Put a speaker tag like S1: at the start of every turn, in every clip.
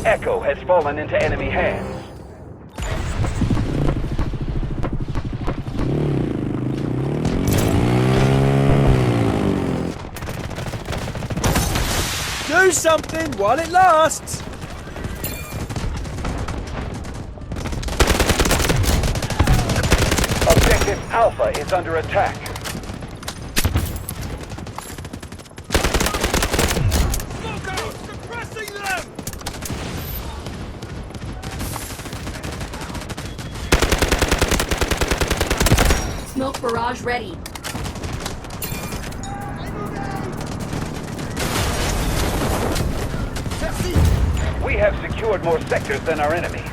S1: Echo has fallen into enemy hands.
S2: Do something while it lasts!
S1: Objective Alpha is under attack.
S2: Look out! Suppressing them!
S3: Smoke barrage ready.
S1: We have secured more sectors than our enemy.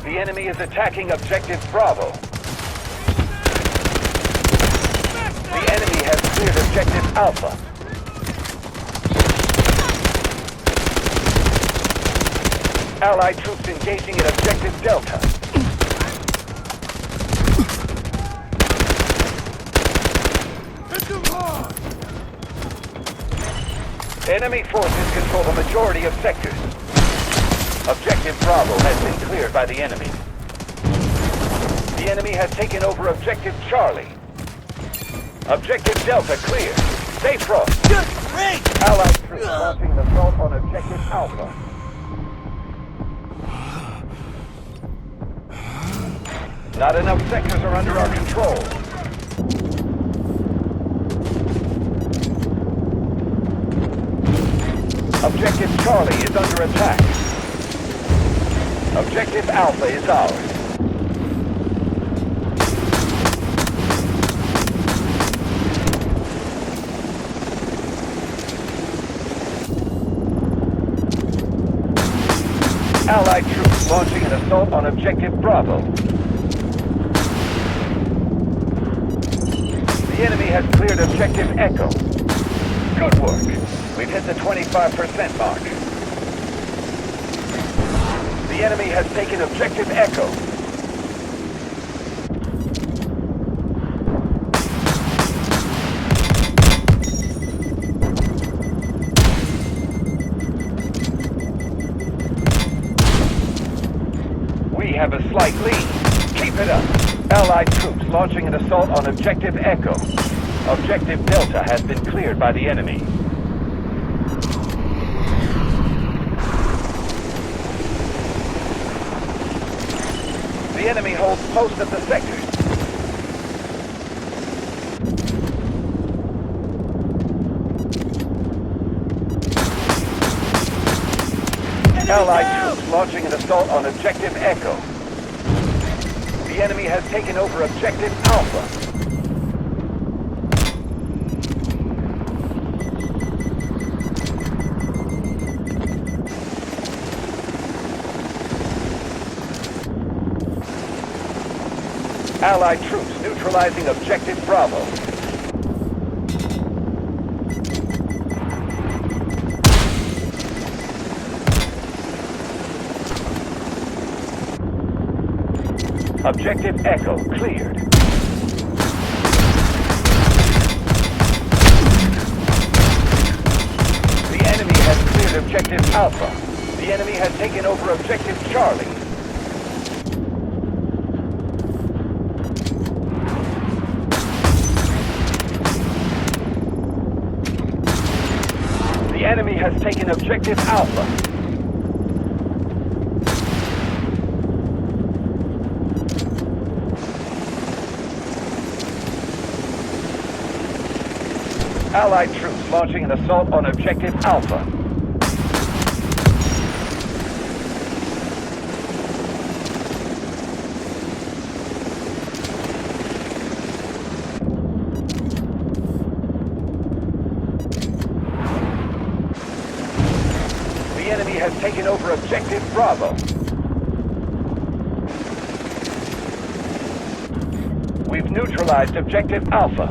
S1: The enemy is attacking Objective Bravo. The enemy has cleared Objective Alpha. Allied troops engaging at Objective Delta. Enemy forces control the majority of sectors. Objective Bravo has been cleared by the enemy. The enemy has taken over Objective Charlie. Objective Delta clear. Stay front.
S2: Wait!
S1: Allied troops launching an assault on Objective Alpha. Not enough sectors are under our control. Objective Charlie is under attack. Objective Alpha is ours. Allied troops launching an assault on Objective Bravo. The enemy has cleared Objective Echo. Good work. We've hit the 25% mark. The enemy has taken Objective Echo. We have a slight lead. Keep it up. Allied troops launching an assault on Objective Echo. Objective Delta has been cleared by the enemy. The enemy holds most of the sectors. Allied troops launching an assault on Objective Echo. The enemy has taken over Objective Alpha. Allied troops neutralizing Objective Bravo. Objective Echo cleared. The enemy has cleared Objective Alpha. The enemy has taken over Objective Charlie. The enemy has taken Objective Alpha. Allied troops launching an assault on Objective Alpha. The enemy has taken over Objective Bravo. We've neutralized Objective Alpha.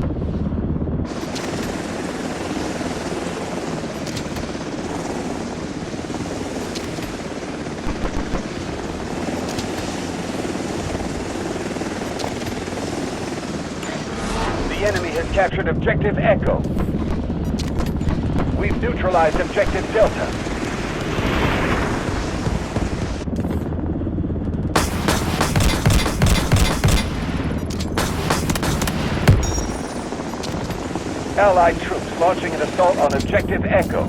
S1: The enemy has captured Objective Echo. We've neutralized Objective Delta. Allied troops launching an assault on Objective Echo.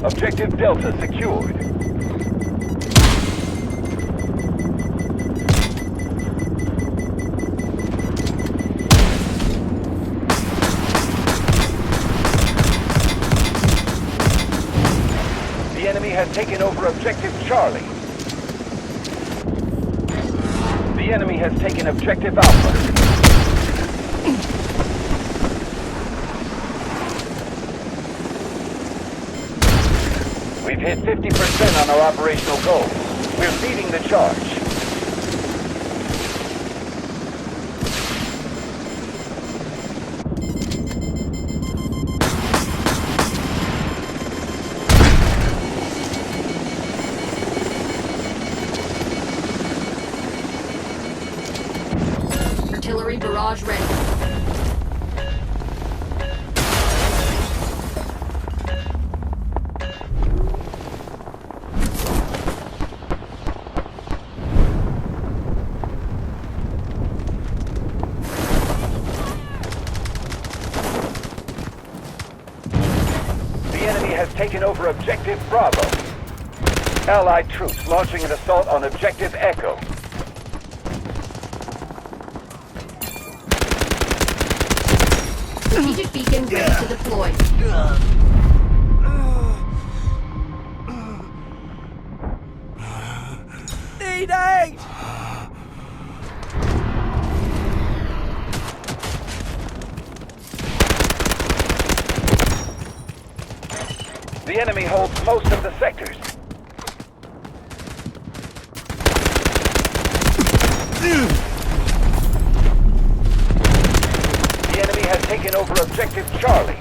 S1: Objective Delta secured. The enemy has taken over Objective Charlie. The enemy has taken Objective Alpha. We've hit 50% on our operational goals. We're leading the charge.
S3: Artillery barrage ready.
S1: The enemy has taken over Objective Bravo. Allied troops launching an assault on Objective Echo.
S3: Strategic beacon ready to deploy.
S2: Need aid!
S1: The enemy holds most of the sectors. The enemy has taken over Objective Charlie.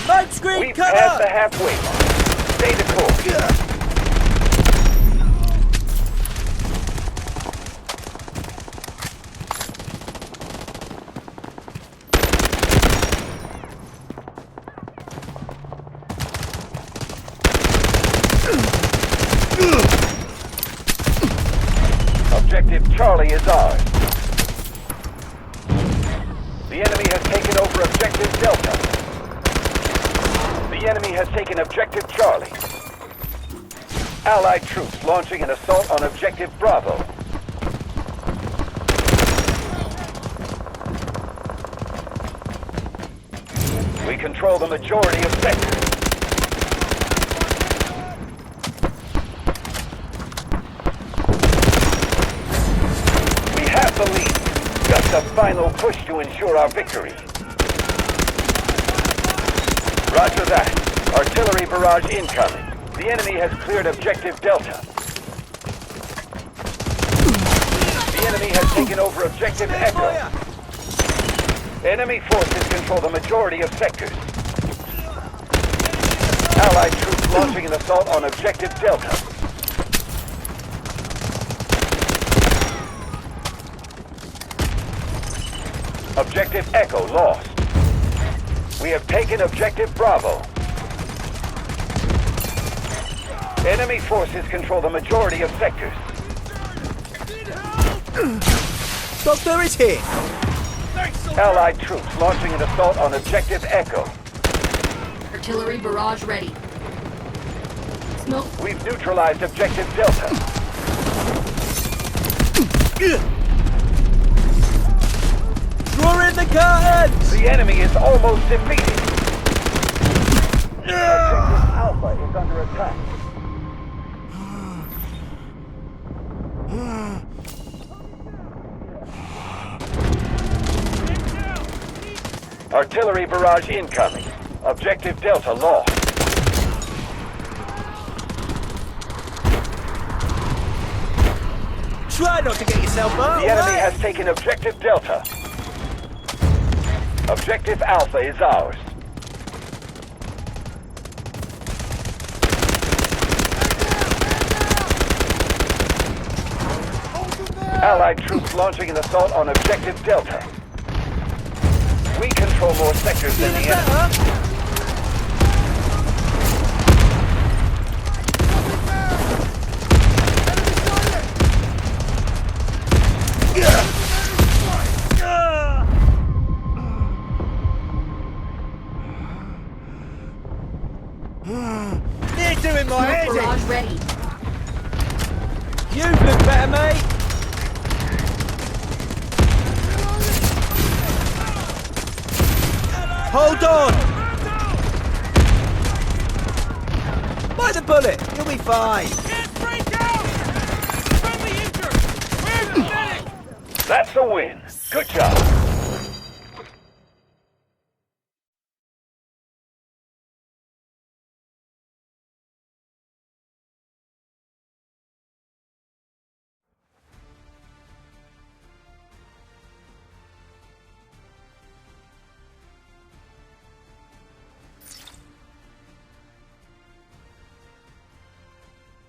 S2: Smoke screen
S1: We've passed the
S2: cover!
S1: halfway mark. Stay the course. Objective Charlie is ours. The enemy has taken over Objective Delta. The enemy has taken Objective Charlie. Allied troops launching an assault on Objective Bravo. We control the majority of sectors. We have the lead. Just a final push to ensure our victory. Roger that. Artillery barrage incoming. The enemy has cleared Objective Delta. The enemy has taken over Objective Echo. Enemy forces control the majority of sectors. Allied troops launching an assault on Objective Delta. Objective Echo lost. We have taken Objective Bravo. Enemy forces control the majority of sectors.
S2: Doctor is here!
S1: Allied troops launching an assault on Objective Echo.
S3: Artillery barrage ready. Smoke.
S1: We've neutralized Objective Delta.
S2: Draw in the curtains!
S1: The enemy is almost defeated. Objective Alpha is under attack. Artillery barrage incoming. Objective Delta lost.
S2: Try not to get yourself up!
S1: The enemy has taken Objective Delta. Objective Alpha is ours. Allied troops launching an assault on Objective Delta. We control more sectors than the enemy.
S3: barrage ready.
S2: You look better, mate. Hold on. By the bullet. You'll be fine.
S1: That's a win. Good job.